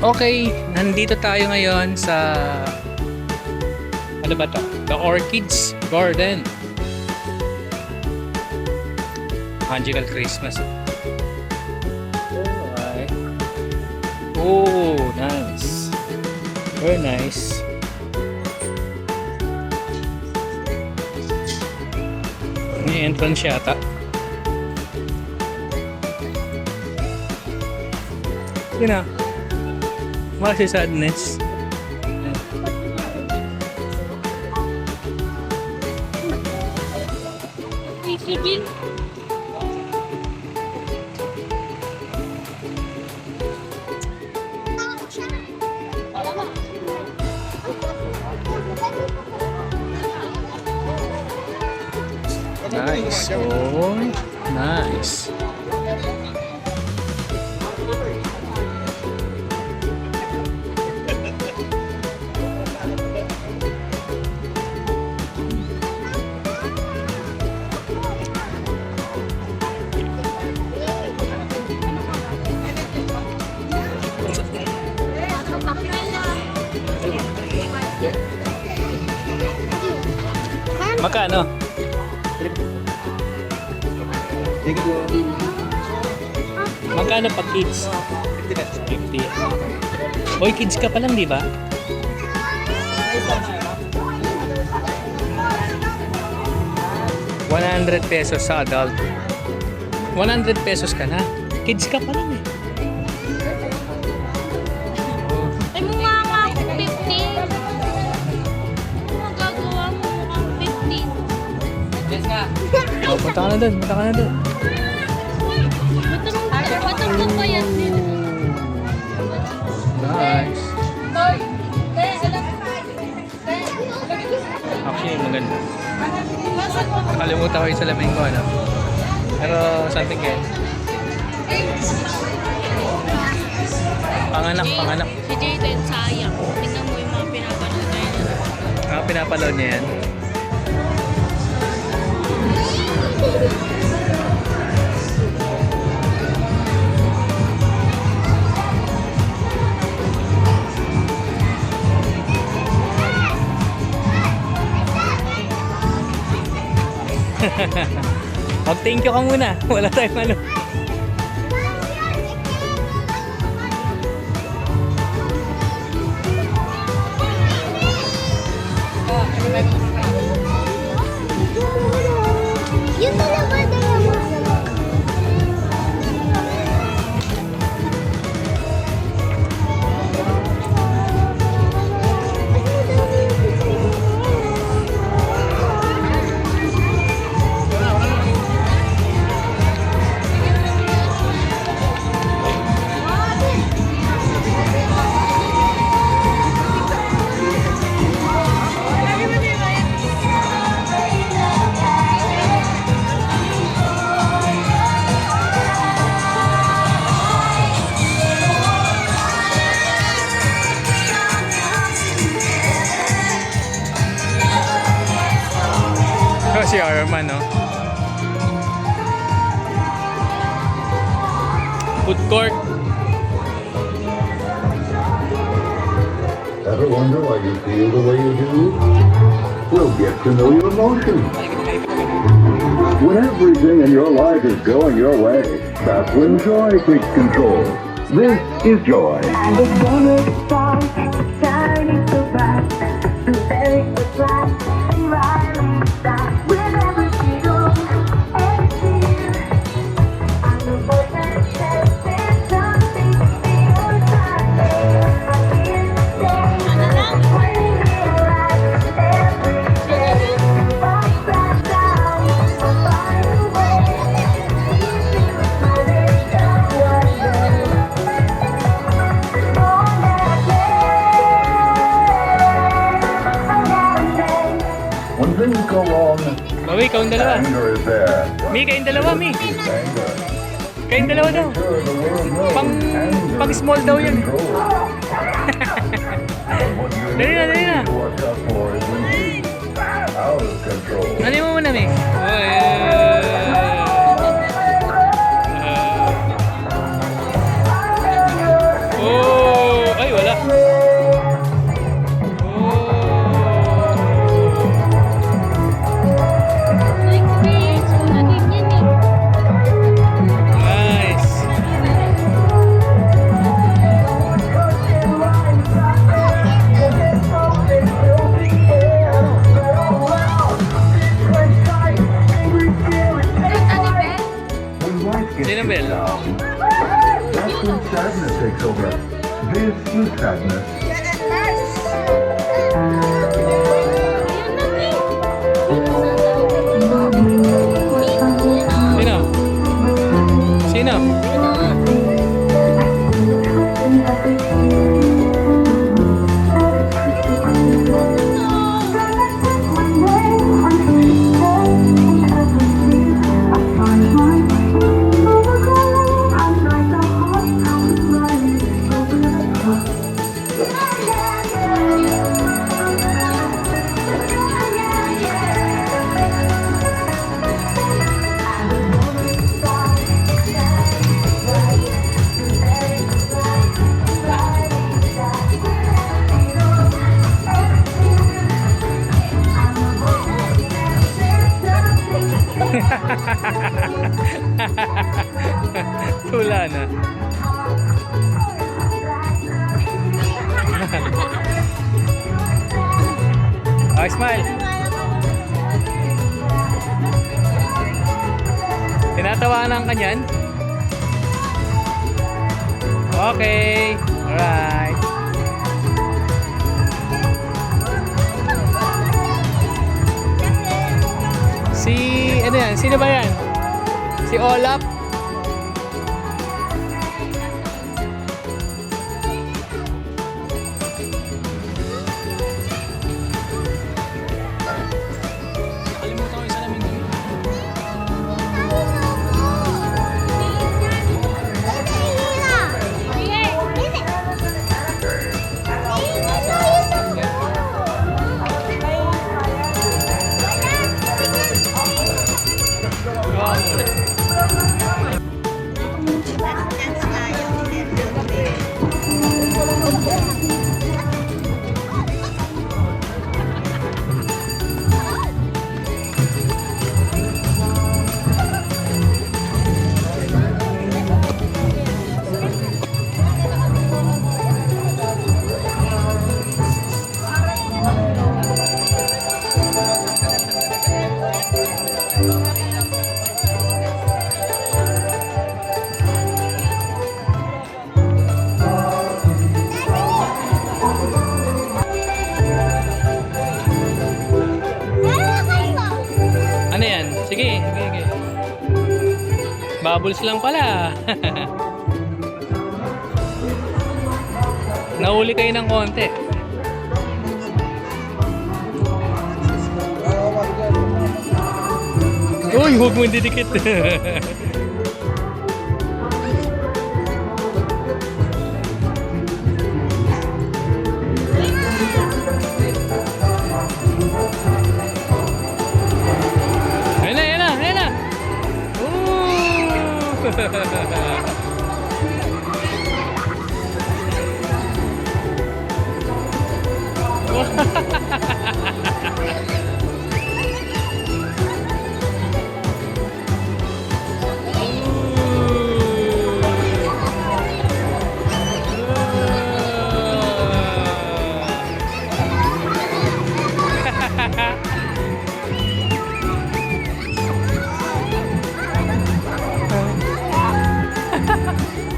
Okay, nandito tayo ngayon sa ano ba to? The Orchids Garden. Magical Christmas. Alright. Oh, nice. Very nice. May entrance yata. Yun na. What's his sadness? Nice. Oh, nice. Magkano? Magkano pag kids? 50. Boy, kids ka pa lang, di ba? ₱100 sa adult. 100 pesos ka na. Kids ka pa lang eh. Ay mo nga ako 50. Ano magagawa mo mukhang 50? Oh, punta ka na dun, punta ka na dun. Matang pa yan din. Nice. Actually, maganda. Nakalimutan ko yung salamin ko, ano? Pero something good. Panganak, panganak. Si Jaden, sayang. Tingnan mo yung mga pinapanood na yun. Pinapaload niya yan. Mag-thank you ka muna. Wala tayong ano. Yun talaga dalawa. Si Arman, no? Food court. Ever wonder why you feel the way you do? We'll get to know your emotions. When everything in your life is going your way, that's when joy takes control. This is joy. And it's gonna start shining so bright, so very so bright, and rising star. Wherever she goes, and fear. I'm the voice that says there's something to be inside. I hear the day, when you realize every day, falls back down, I'll find a way. So there's someone there. When things go wrong, Mawi, kayong dalawa. anger is there. Mi, kayong dalawa, Mi. It's anger. Kayong dalawa daw. Sure, the world knows anger Pang small daw yun. control. But what you Dali na, dali na. need to watch out for is when he's out of control. Ano mo muna, Mi? Oh, over. This is sadness. Sino? Sino? Tula na. Oh, smile. Tinatawanan ka niyan? Okay. Alright. Ano yan? Sino ba yan? Si Olap? Nakalimutan ko yung salamin doon. Ano yan? Sige, sige. Bubbles lang pala. Nahuli kayo ng konti. Uy, huwag mo didikit. Ayan na, ayan na.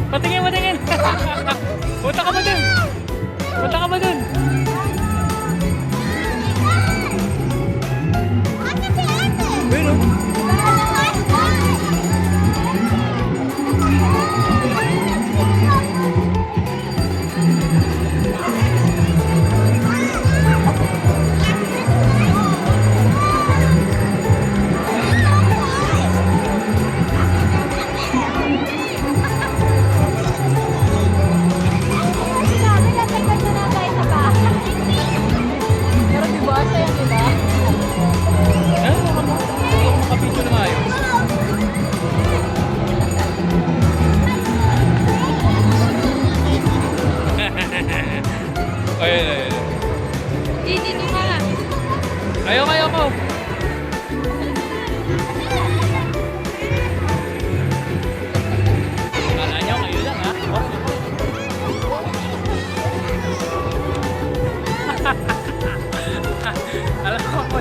Patingin, patingin. Punta ka ba dun? Punta ka ba dun? Pero makapito na maayos. Ayun, ayun. Dito ka. Ayoko, ayoko. Kala nyo, kayo lang ha? Alam ko ako.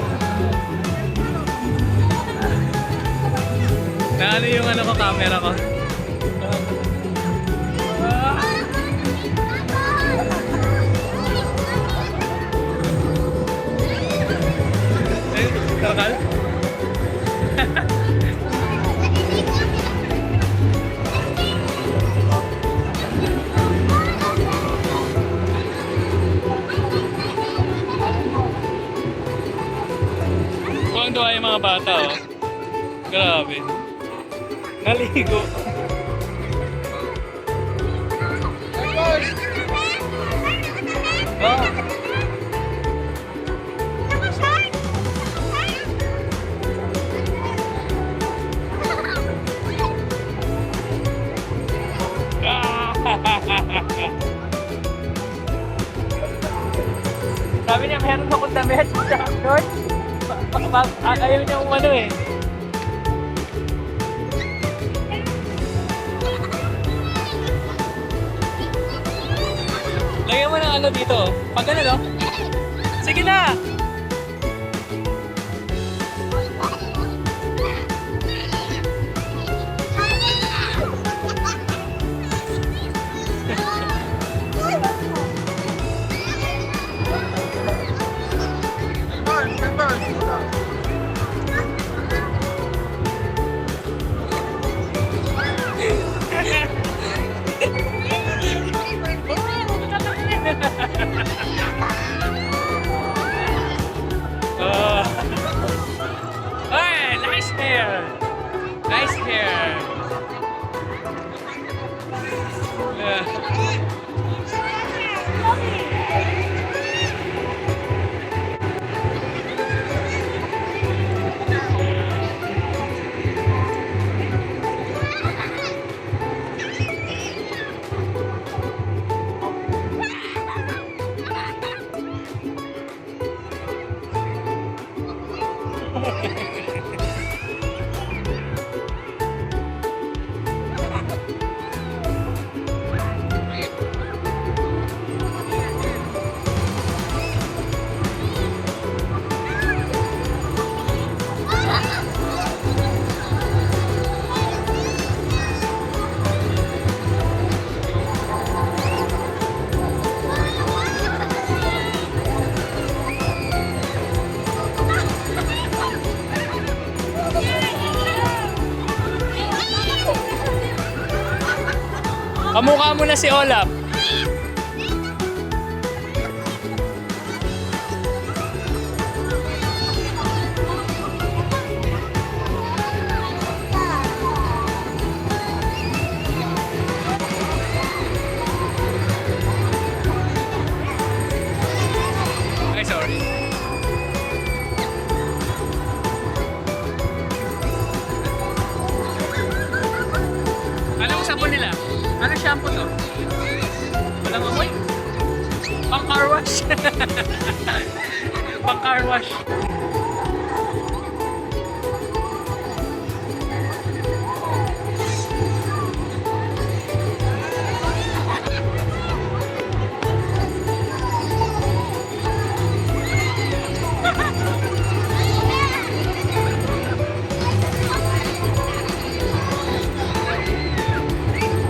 Naano yung ano ko, camera ko. tuwang-tuwa yung mga bata, oh. Grabe. Naligo. Oh. Sabi niya, meron akong damit sa short. Ayaw niya umano eh. Lagyan mo ng ano dito. Pag ano, no? Sige na! Hey, nice hair! Nice hair! Kamukha mo na si Olaf. Ay, sorry. Anong sabon nila? Anong shampoo to? Walang amoy? Pang car wash. Pang car wash.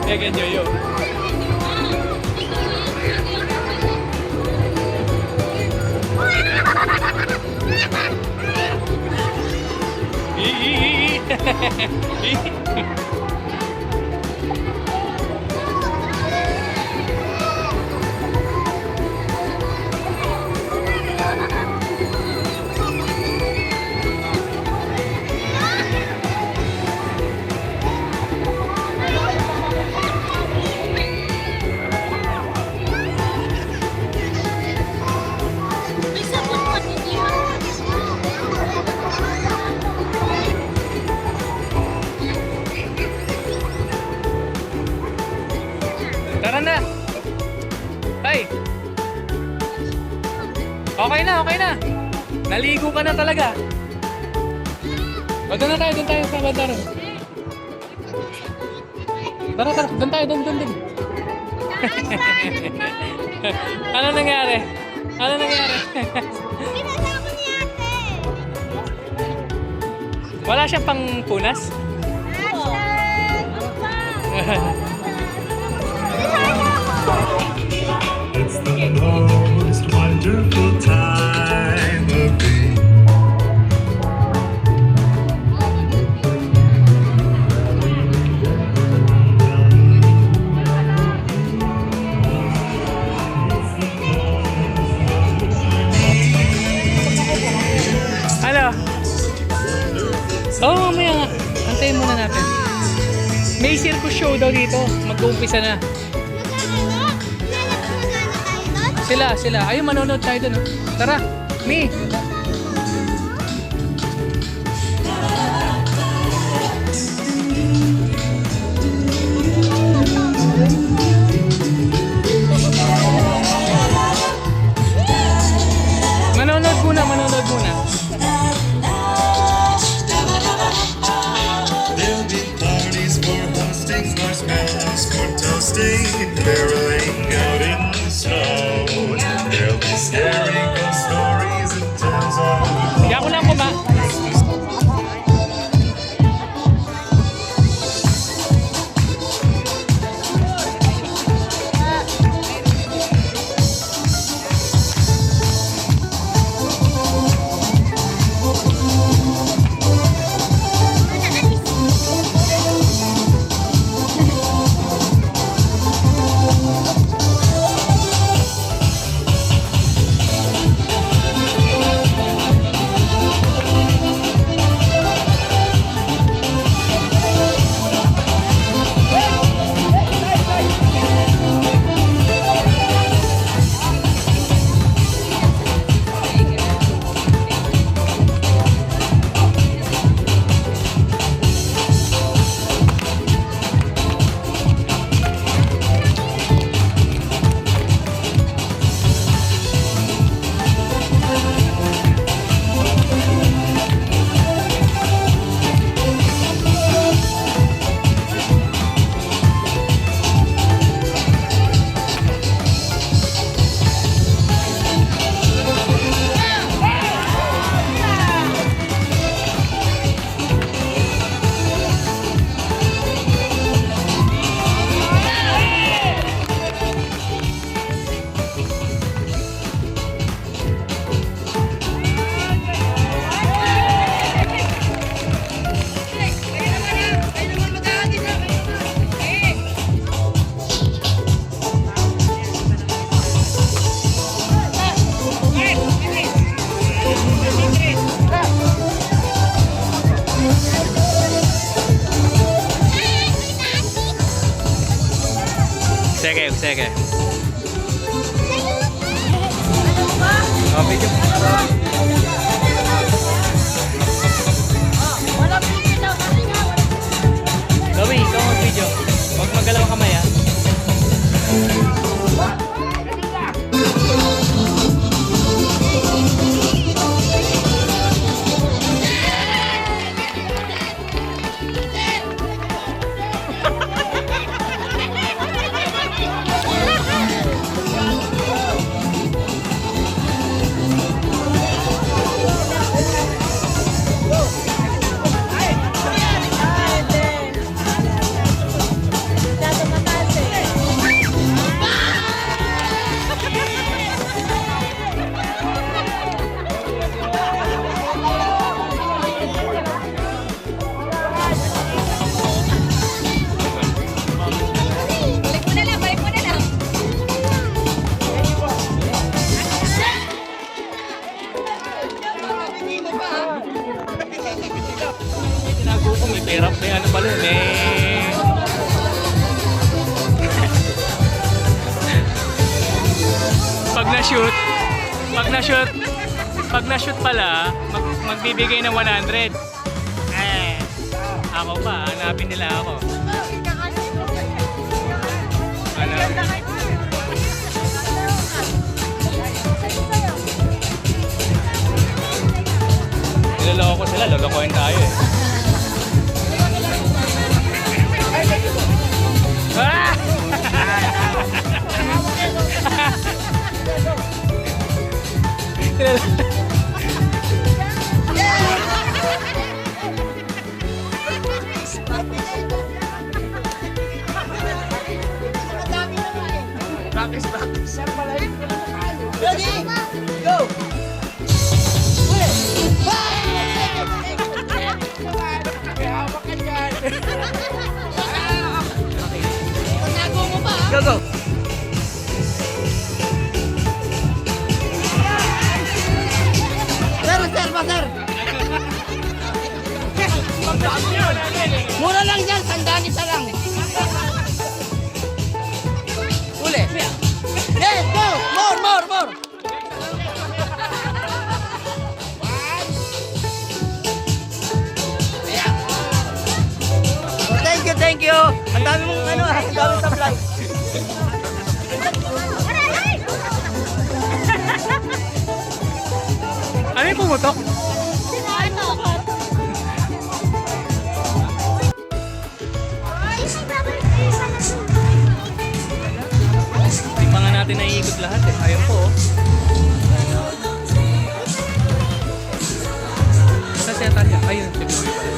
Again, yo-yo. Tara na! Ay! Okay na, okay na! Naligo ka na talaga! O, doon na tayo, doon tayo sa bandaro. Tara, tara, doon tayo, doon. Ano nangyari? Ano nangyari? Pinasama ni ate. Wala siyang pang punas? It's the most wonderful time of day. Ano? tingnan natin. May circus show daw dito. Mag-uumpisa na. Sila. Ayun, manonood tayo dun. Oh. Tara, Mi. Manonood muna. There'll be parties for hosting, marshmallows for toasting, caroling out in the snow. There'll be scary ghost stories and tales of Hindi ako lang kuma. Sige. Oh, video. Lowy, ikaw mag-video. Huwag magalaw ang kamay, ha? Tinago ko, may pera, may ano pala, pag na-shoot pala, magbibigay ng 100. Ako pa, hanapin nila ako. Niloloko sila, lolokohin tayo eh. Practice. Ready? Go! Go, go! Sir! Mura lang yan, sandaan isa lang. Uli. Yes, go! More! Thank you. Ang dami mong ang dami supply. Ano yung pumutok? Hindi pa nga natin naiikot lahat eh. Ayun po oh. Sa Setalya. Ayun, siguro pala.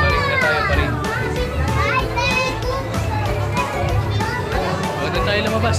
Balik na tayo pa rin. Doon tayo lumabas.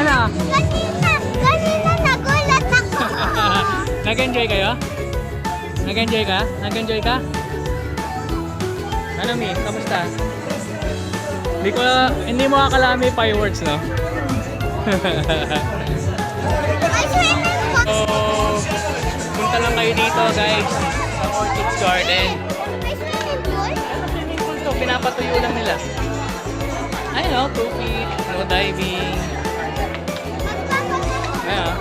Ano? Kanina nagulat ako. Nag-enjoy kayo? Nag-enjoy ka? Nag-enjoy ka? Ano Mi? Kamusta? Hindi mo akala may fireworks, no? May swimming pool. So, punta lang kayo dito guys sa Orchids Garden. May swimming pool. Swimming pool to, pinapatuyo lang nila. Ayun o, 2 feet, no diving. Ayan.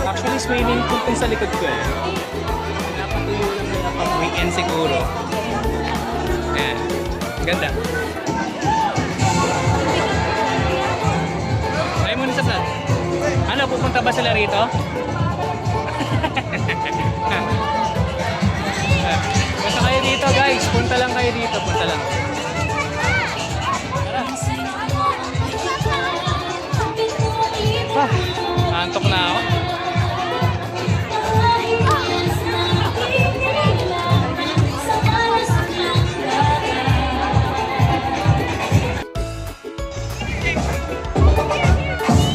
Actually, swimming pool kung sa likod ko eh. Pinapatuyo lang nila pag weekend siguro. Ayan. Ganda. Try mo na sa vlog. Ano, pupunta ba sila rito? Punta kayo dito guys. Punta lang kayo dito. Punta lang. Tara. Antok na ako.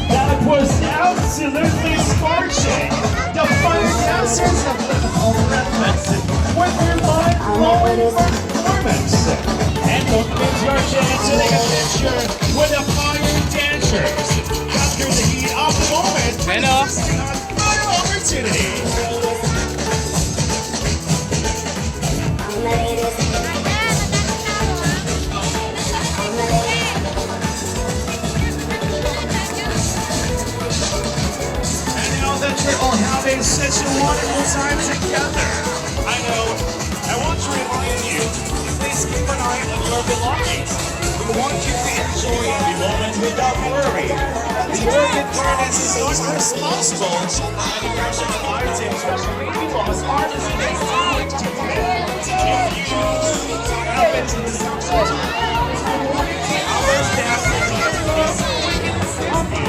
God was out to learn this marching. The fire dancers have been all breathless with their mind-blowing performance. And don't miss your chance to take a picture with the fire dancers. Capture the heat of the moment. Hello. Final opportunity. And now that you're all having such a wonderful time together, I know, I want to remind you to please keep an eye on your belongings. We want you to enjoy the moment without worry. The urban furnace is not responsible for any personal items that may be lost or destroyed to you. If you happen to lose it, our staff will be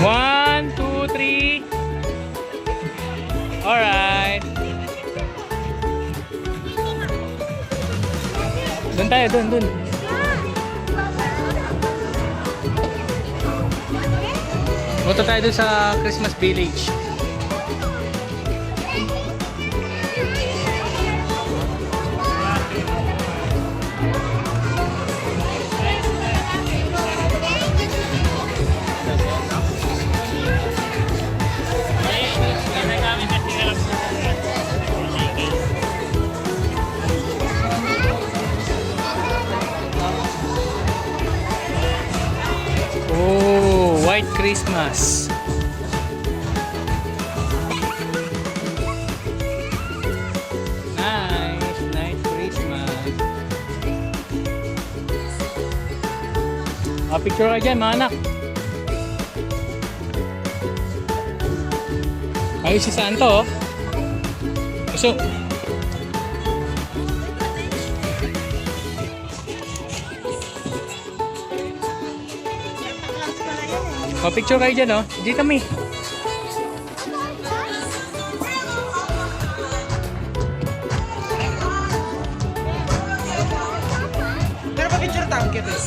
One, two, three. Alright. Doon tayo, doon. Punta tayo doon sa Christmas Village. Oh, White Christmas. Nice Christmas. Picture ka dyan, mga anak. Ayos si Santo, oh. So, picture kayo dyan, oh. Dito kami. Pero pa-picture tayo, Kevin.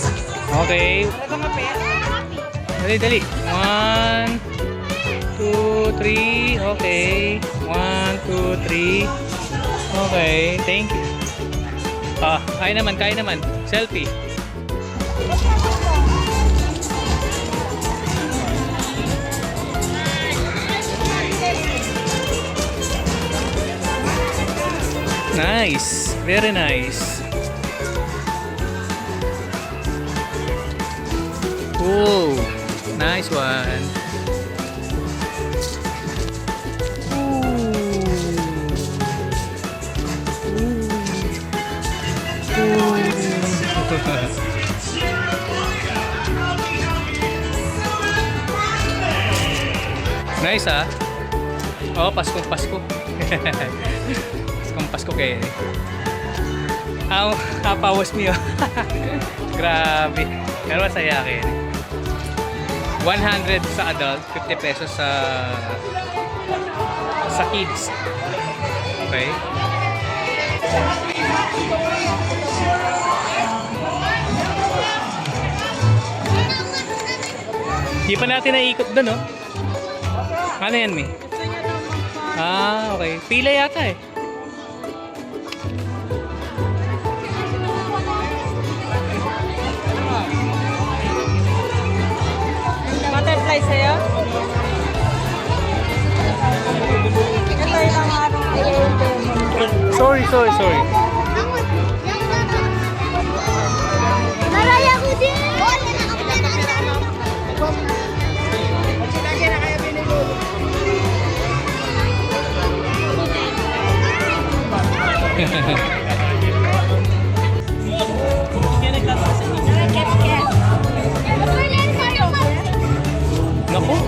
Okay. Dali. 1, 2, 3. Okay. 1, 2, 3. Okay. Thank you. Kaya naman. Selfie. Nice. Very nice. Cool. Nice one. Nice, ah. Oh, Pasko. Paskong Pasko kayo. Pawas niyo. Grabe. Pero masaya kayo. 100 sa adult, 50 pesos sa kids. Okay? Di pa natin naikot doon, oh. Ano yan, Mi? Okay. Pila yata, eh. Butterfly sa'yo? Ito yung Sorry. Naraya ko din! Naku.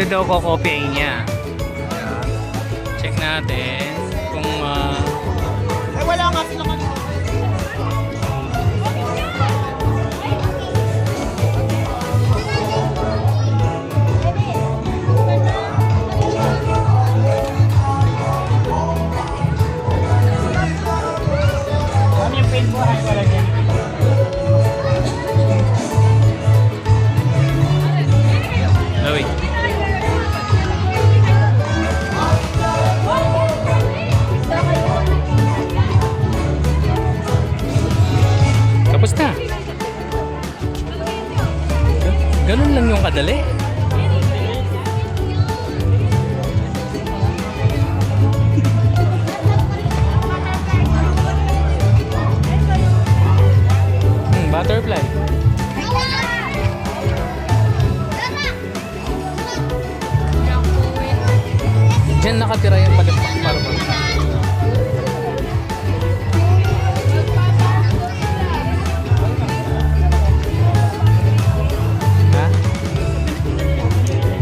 Dito daw kokopyahin niya. Yeah. Check natin kung Wala nga sila kanina. Ano yung paint buhay? Wala dyan. Louie. Tapos na. Ganun lang yung kadali. Butterfly. Diyan nakatira yung marble. Ha?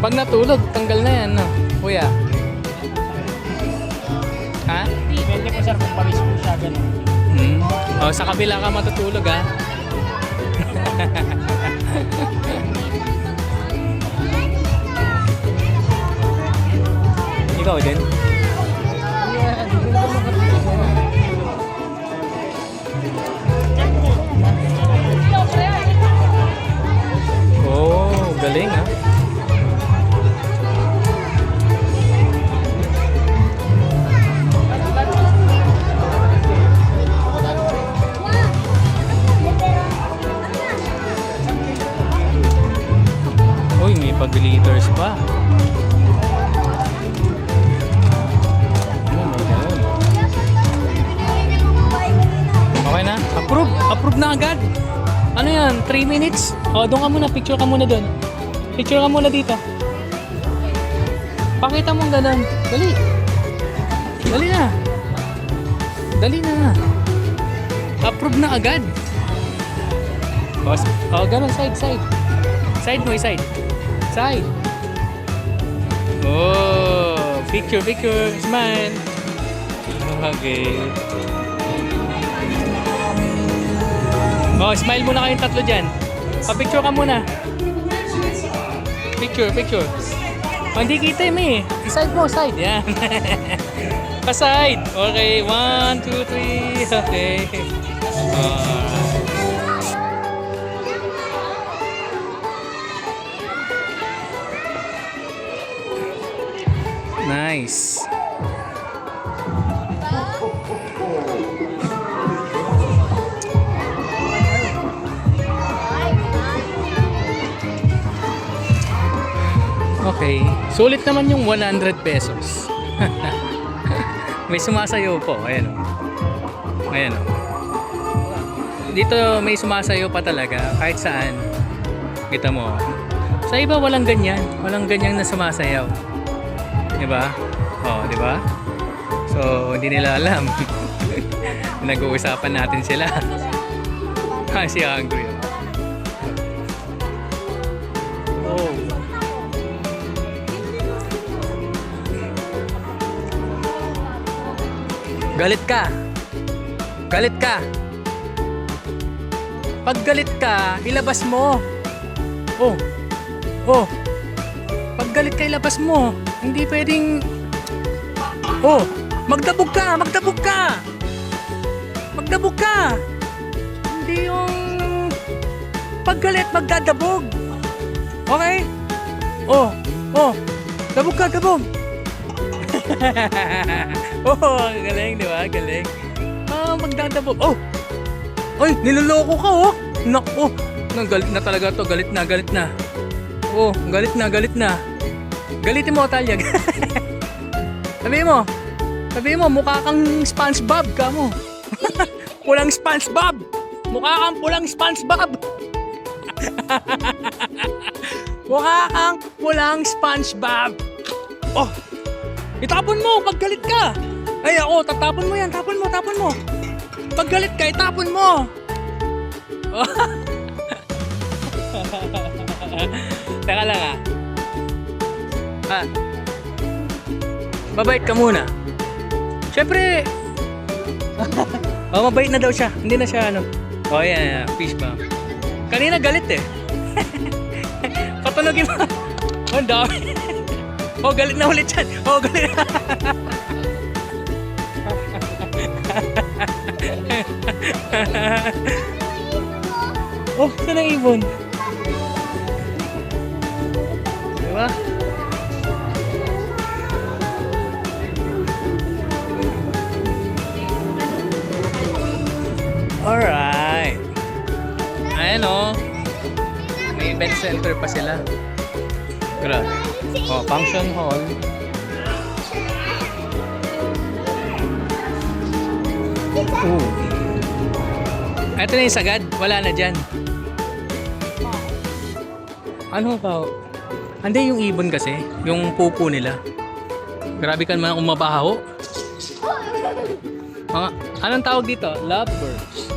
Pag natulog, tanggal na yan, no? Kuya. Ha? Pwede po sir kung palis po siya ganun. Oh, sa kabila ka matutulog, ha? Ikaw din? Oh, galing, ha? Uy, may pag-liters pa. Oh, may ganun. Okay na? Approve! Approve na agad! Ano yan? 3 minutes? O, doon ka muna. Picture ka muna doon. Picture ka muna dito. Pakita mo ganun. Dali! Dali na! Dali na! Approve na agad! O, ganun. Side, side. Side mo, side. Side. Oh, picture, picture. Smile. Okay. Oh, smile muna kayong tatlo dyan. Pa-picture ka muna. Picture, picture. Oh, hindi kita eh. Side mo, side. Yan. Pa-side. Okay, 1, 2, 3. Okay. Nice. Okay. Sulit naman yung 100 pesos. May sumasayaw po. Ayan o. Ayan o. Dito may sumasayaw pa talaga kahit saan. Kita mo. Sa iba walang ganyan. Walang ganyan na sumasayaw. Diba? Oh, diba? So, hindi nila alam. Nag-uusapan natin sila. Kasi hungry. Oh. Galit ka. Galit ka. Pag galit ka, ilabas mo. Oh. Oh. Pag galit ka, ilabas mo. Hindi pwedeng... Oh, magdabog ka! Magdabog ka! Magdabog ka! Hindi yung... Paggalit, magdadabog! Okay? Oh, oh! Dabog ka, dabog! Oh, galing, di ba? Galing. Ah, magdadabog. Oh! Ay, niloloko ka, oh! Naku! Galit na talaga to. Galit na, galit na. Oh, galit na, galit na. Galitin mo, Talyag. Sabihin mo, mukha kang SpongeBob ka mo. Pulang SpongeBob. Mukha kang pulang SpongeBob. Mukha kang pulang SpongeBob. Oh, itapon mo pag galit ka. Ay, ako, tatapon mo yan. Tapon mo. Pag galit ka, itapon mo. Oh. Teka lang ah. Ah. Mabait ka muna. Siyempre. Oh, mabait na daw siya. Hindi na siya ano. Oh, yan. Fish ba? Kanina galit eh. Patunogin mo. Oh, ang dami. Oh, galit na ulit yan. Oh, galit na. Oh, saan ang ibon? Diba? Alright. Ayan o. May event center pa sila. Grabe. Oh, function hall. Oh. Ito na yung sagad. Wala na dyan. Ano ba? Hindi yung ibon kasi. Yung pupo nila. Grabe ka naman kung mabaho. Mga, anong tawag dito? Lovebirds.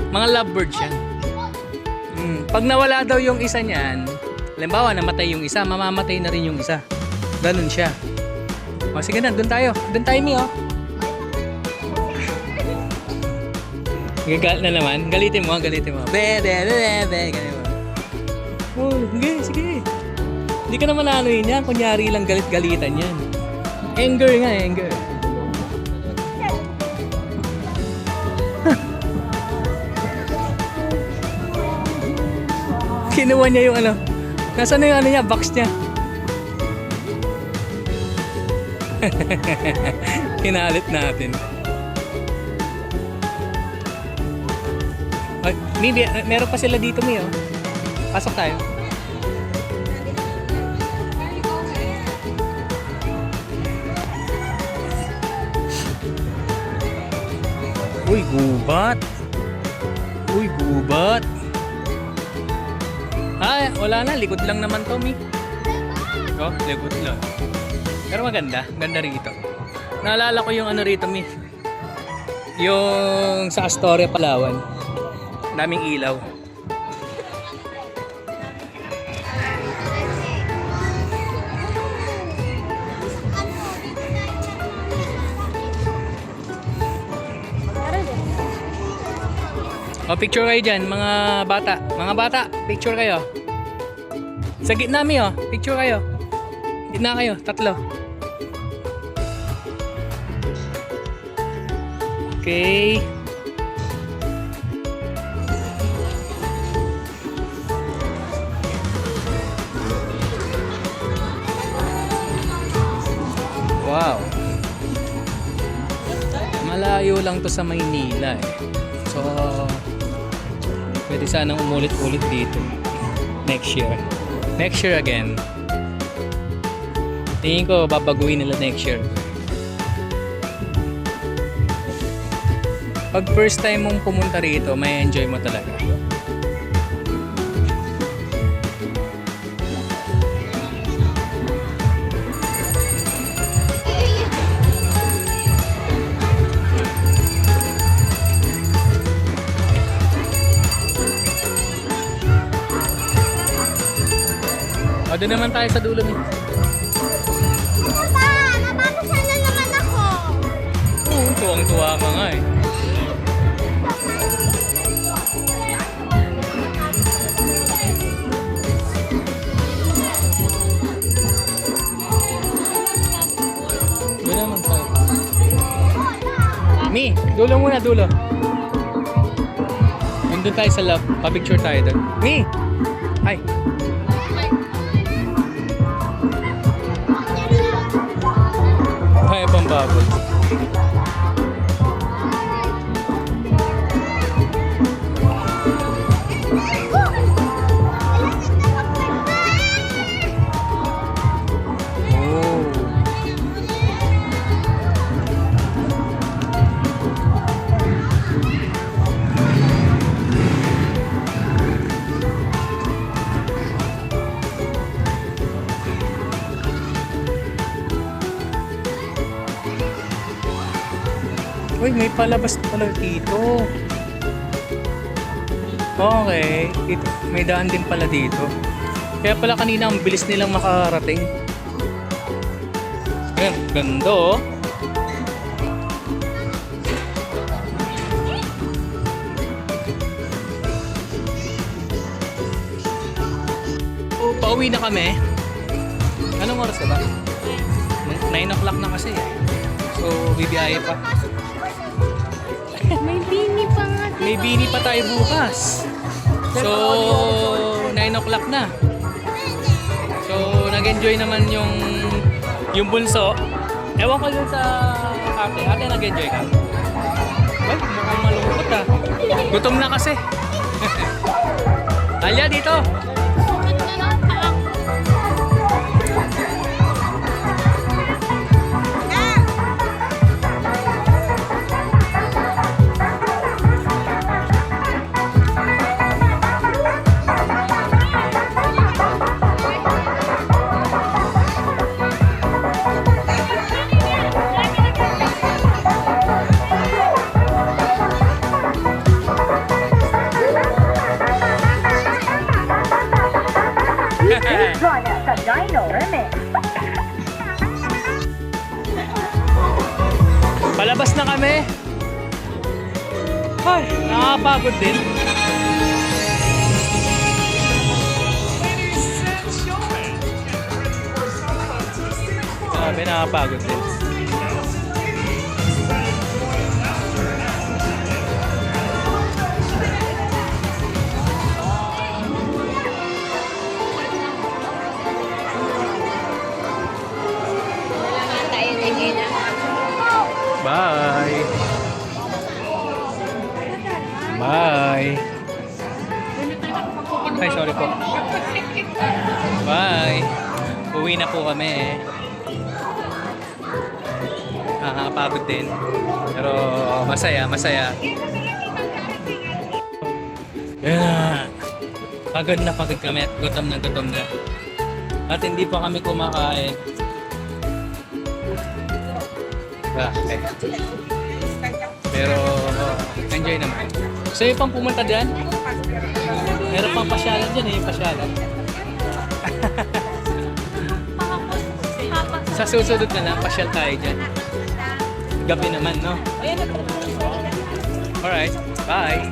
Mga lovebirds yan. Pag nawala daw yung isa niyan, halimbawa namatay yung isa, mamamatay na rin yung isa. Ganun siya. O sige na, dun tayo. Dun tayo, Mi, oh. Gagal na naman. Galitin mo, galitin mo. Be. Ganun mo. Oh, sige, sige. Hindi ka naman anuhin yan. Kunyari lang galit-galitan yan. Anger nga, anger. Kinuha niya yung ano. Nasaan na yung ano niya, box niya. Kinalit natin. Oh, maybe, meron pa sila dito, Mi, oh. Pasok tayo. Uy, gubat. Uy, gubat. Ah, wala na. Likod lang naman to, Mi. Oh, likod lang. Pero maganda. Ganda rito. Naalala ko yung ano rito, Mi. Yung sa Astoria, Palawan. Daming ilaw. O, picture kayo dyan, mga bata. Mga bata, picture kayo. Sa gitna, Mi, oh. Picture kayo. Gitna kayo, tatlo. Okay. Wow. Malayo lang to sa Maynila eh. So, pwede sanang umulit-ulit dito. Next year. Next year again. Tingin ko babaguhin nila next year. Pag first time mong pumunta rito, may enjoy mo talaga. O, doon naman tayo sa dulo, Mi. Papa, napapasan na naman ako. Oo, tuwang-tuwa ka nga eh. Doon naman tayo. Mi, dulo muna, dulo. Doon tayo sa love. Pa-picture tayo doon. Mi! Hi! Ay, pambabot. Uy, may palabas pala dito. Okay. May daan din pala dito. Kaya pala kanina ang bilis nilang makarating. Ayan, ganda oh. Oh, pauwi na kami. Anong oras na ba? 9 o'clock na kasi. So, bibiyahe pa. May bini pa nga. May bini pa tayo bukas. So, 9 o'clock na. So, nag-enjoy naman yung bunso. Ewan ko dun sa ate. Ate, nag-enjoy ka? Ay, mukhang malungkot ah. Gutom na kasi. Talia, dito. Join us sa Dino Remix. Palabas na kami. Ay, nakakapagod din. Sabi, nakakapagod din. Bye. Bye. Ay, sorry po. Bye. Uwi na po kami. Nakakapagod din. Pero masaya, masaya. Yan na. Pagod kami at gutom na gutom na. At hindi pa kami kumakain. Okay. Pero enjoy naman. So yung pang pumunta dyan, meron pang pasyalan dyan eh, pasyalan. Sa susunod na lang, pasyal tayo dyan. Gabi naman, no? Alright, bye!